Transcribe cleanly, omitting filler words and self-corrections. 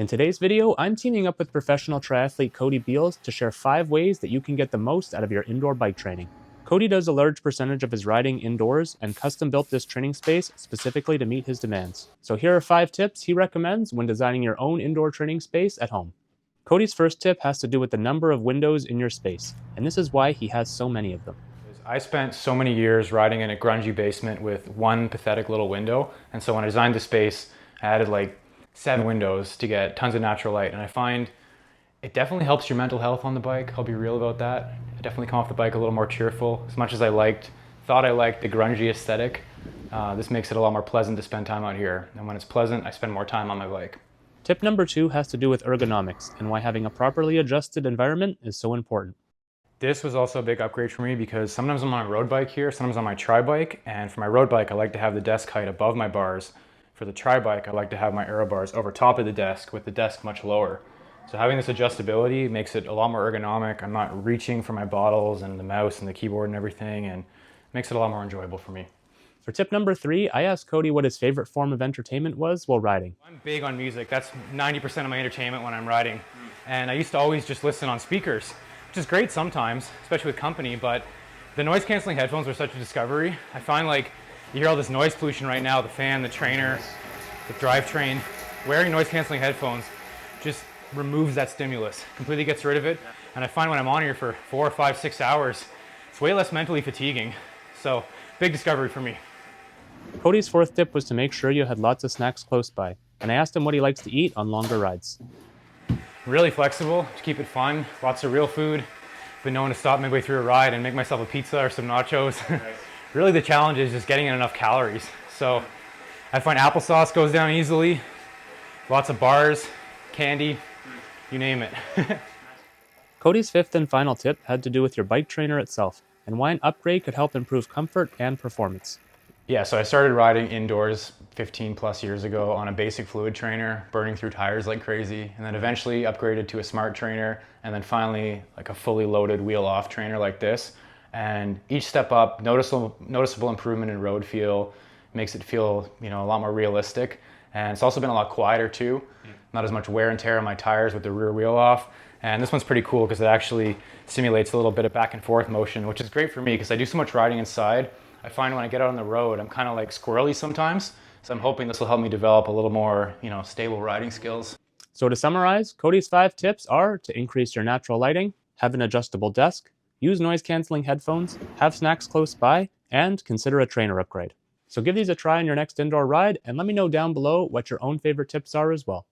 In today's video, I'm teaming up with professional triathlete Cody Beals to share 5 ways that you can get the most out of your indoor bike training. Cody does a large percentage of his riding indoors and custom built this training space specifically to meet his demands. So here are 5 tips he recommends when designing your own indoor training space at home. Cody's first tip has to do with the number of windows in your space, and this is why he has so many of them. I spent so many years riding in a grungy basement with one pathetic little window, and so when I designed the space, I added like 7 windows to get tons of natural light, and I find it definitely helps your mental health on the bike. I'll be real about that. I definitely come off the bike a little more cheerful. As much as I thought I liked the grungy aesthetic, this makes it a lot more pleasant to spend time out here, and when it's pleasant, I spend more time on my bike. Tip number 2 has to do with ergonomics and why having a properly adjusted environment is so important. This was also a big upgrade for me because sometimes I'm on a road bike here, sometimes on my tri bike, and for my road bike I like to have the desk height above my bars. For the tri bike I like to have my aero bars over top of the desk with the desk much lower. So having this adjustability makes it a lot more ergonomic. I'm not reaching for my bottles and the mouse and the keyboard and everything, and makes it a lot more enjoyable for me. For tip number 3, I asked Cody what his favorite form of entertainment was while riding. I'm big on music. That's 90% of my entertainment when I'm riding. And I used to always just listen on speakers, which is great sometimes, especially with company, but the noise canceling headphones are such a discovery. I find like you hear all this noise pollution right now, the fan, the trainer, the drivetrain. Wearing noise canceling headphones just removes that stimulus, completely gets rid of it. And I find when I'm on here for 4, 5, 6 hours, it's way less mentally fatiguing. So big discovery for me. Cody's 4th tip was to make sure you had lots of snacks close by, and I asked him what he likes to eat on longer rides. Really flexible to keep it fun, lots of real food, but knowing to stop midway through a ride and make myself a pizza or some nachos. Really the challenge is just getting in enough calories. So I find applesauce goes down easily, lots of bars, candy, you name it. Cody's 5th and final tip had to do with your bike trainer itself, and why an upgrade could help improve comfort and performance. Yeah, so I started riding indoors 15 plus years ago on a basic fluid trainer, burning through tires like crazy, and then eventually upgraded to a smart trainer, and then finally like a fully loaded wheel off trainer like this. And each step up, noticeable improvement in road feel, makes it feel, a lot more realistic. And it's also been a lot quieter too. Not as much wear and tear on my tires with the rear wheel off. And this one's pretty cool because it actually simulates a little bit of back and forth motion, which is great for me because I do so much riding inside. I find when I get out on the road, I'm kind of like squirrely sometimes. So I'm hoping this will help me develop a little more, stable riding skills. So to summarize, Cody's 5 tips are to increase your natural lighting, have an adjustable desk, use noise-canceling headphones, have snacks close by, and consider a trainer upgrade. So give these a try on your next indoor ride and let me know down below what your own favorite tips are as well.